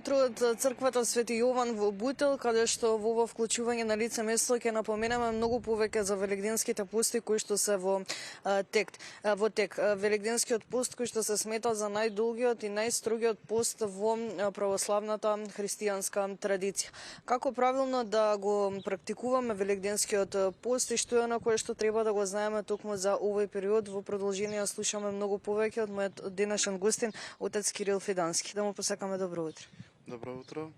утро од црквата Свети Јован во Бутел, каде што во ова вклучување на лице место ќе напоменеме многу повеќе за велигденските пости кои што се во тек. Велигденскиот пост кој што се смета за најдолгиот и најстрогиот пост во православната христијанска традиција. Како правилно да го практикуваме велигденскиот пост и што е на кое што треба да го знаеме токму за овој период, во продолжение слушаме многу повеќе од мојот денешен гостин, отец Кирил Фидански. Да му посакаме добро утро. Добро утро.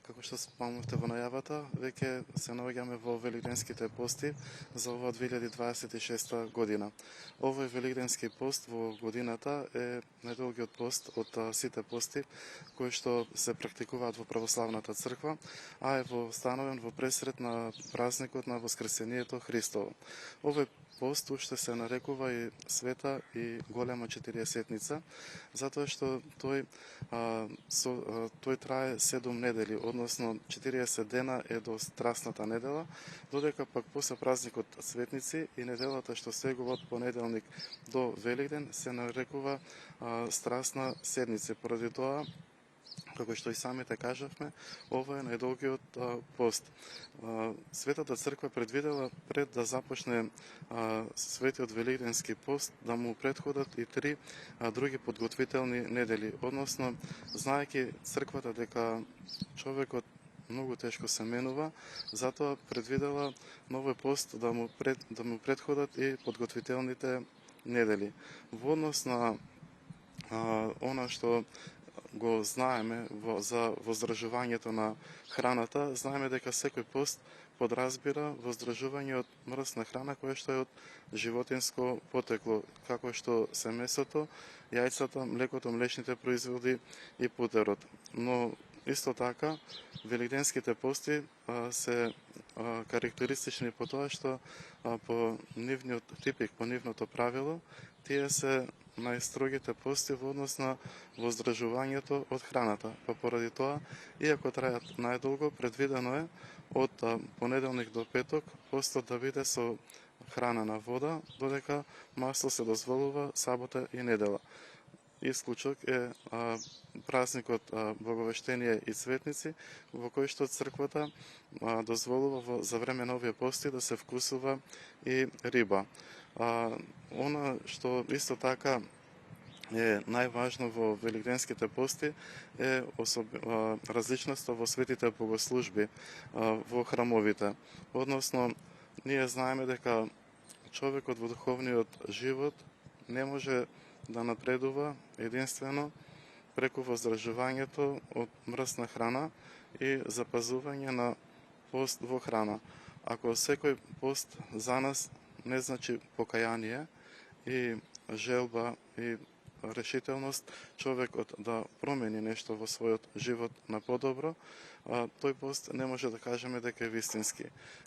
Како што спомнавте во најавата, веќе се наоѓаме во велигденските пости за ова 2026 година. Овој велигденски пост во годината е најдолгиот пост од сите пости кои што се практикуваат во православната црква, а е становен во пресред на празникот на Воскресението Христово. Овој пост уште се нарекува и света и голема четириесетница, затоа што тој трае 7 недели, односно 40 дена е до Страсната недела, додека пак после празникот Светници и неделата што сегува од понеделник до Великден се нарекува Страсна седница. Поради тоа, како што и самите кажавме, ова е најдолгиот пост. Светата црква предвидела пред да започне светиот велигденски пост да му претходат и 3 други подготвителни недели. Односно, знаејќи црквата дека човекот многу тешко се менува, затоа предвидела новој пост да му претходат и подготвителните недели. Во однос на она што го знаеме за воздржувањето на храната, знаеме дека секој пост подразбира воздржување од мрсна храна која што е од животинско потекло, како што се месото, јајцата, млекото, млечните производи и путерот. Но исто така, велигденските пости се карактеристични по тоа што по нивниот типик, по нивното правило, тие се најстрогите пости во однос на воздржувањето од храната. Па поради тоа, иако трајат најдолго, предвидено е од понеделник до петок постот да биде со храна на вода, додека масло се дозволува сабота и недела. Исклучок е празникот Боговештение и Светници, во кој што црквата дозволува за време на овие пости да се вкусува и риба. Она што исто така е најважно во велигденските пости е различноста во светите богослужби во храмовите. Односно, ние знаеме дека човекот во духовниот живот не може да напредува единствено преку воздржувањето од мрсна храна и запазување на пост во храна. Ако секој пост за нас не значи покаяние и желба и решителност човекот да промени нешто во својот живот на подобро, тој пост не може да кажеме дека е вистински.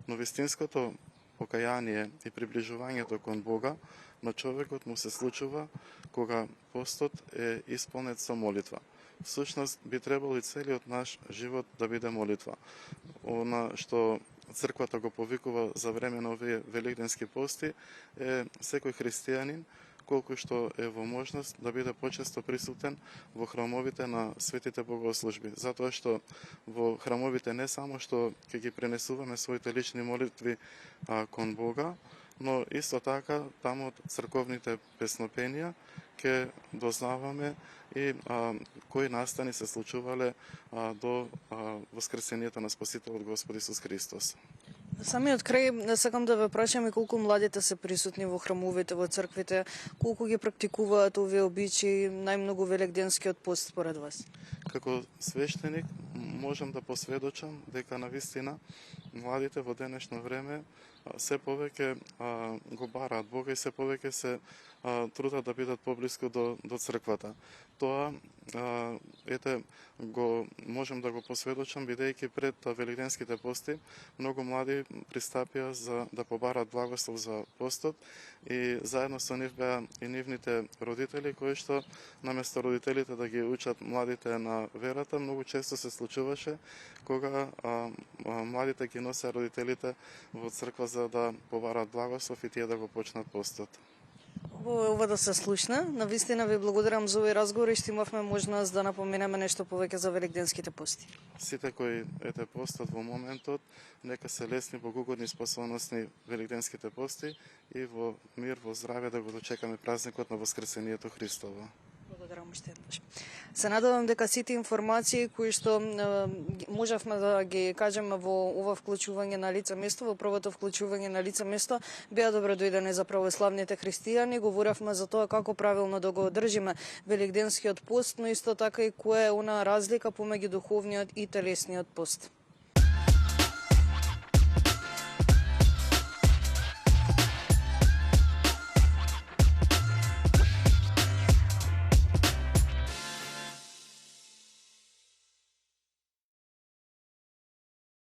Но вистинското покаяние и приближувањето кон Бога на човекот му се случува кога постот е исполнет со молитва. Всушност би требало и целиот наш живот да биде молитва. Она што црквата го повикува за време на овие велигденски пости е секој христијанин колку што е во можност да биде почесто присутен во храмовите на светите богослужби. Затоа што во храмовите не само што ќе ги пренесуваме своите лични молитви кон Бога, но исто така таму од црковните песнопенија ќе дознаваме и кои настани се случувале до воскресението на Спасителот Господ Исус Христос. Самиот крај, сакам да ве прашам и колку младите се присутни во храмовите, во црквите, колку ги практикуваат овие обичаи, најмногу велигденскиот пост според вас? Како свештеник можам да посведочам дека навистина младите во денешно време се повеќе го бараат Бога и се повеќе се трудат да бидат поблиску до црквата. Тоа го можам да го посведочам бидејќи пред велигденските пости многу млади пристапија за да побараат благослов за постот и заедно со нив беа и нивните родители кои што наместо родителите да ги учат младите на верата, многу често се случуваше кога младите ги носеа родителите во црква за да побараат благослов и тие да го почнат постот. Ова да се слушна. Навистина ви благодарам за овој разговор и што имавме можност да напоменеме нешто повеќе за великденските пости. Сите кои ете постат во моментот, нека се лесни, богугодни, спасоносни великденските пости и во мир, во здравје да го дочекаме празникот на Воскресението Христово. Благодарам уште еднаш. Се надевам дека сите информации кои што можевме да ги кажеме во ова вклучување на лице место, во првото вклучување на лице место, беа добродојдени за православните христијани. Говоревме за тоа како правилно да го одржиме великденскиот пост, но исто така и која е она разлика помеѓу духовниот и телесниот пост.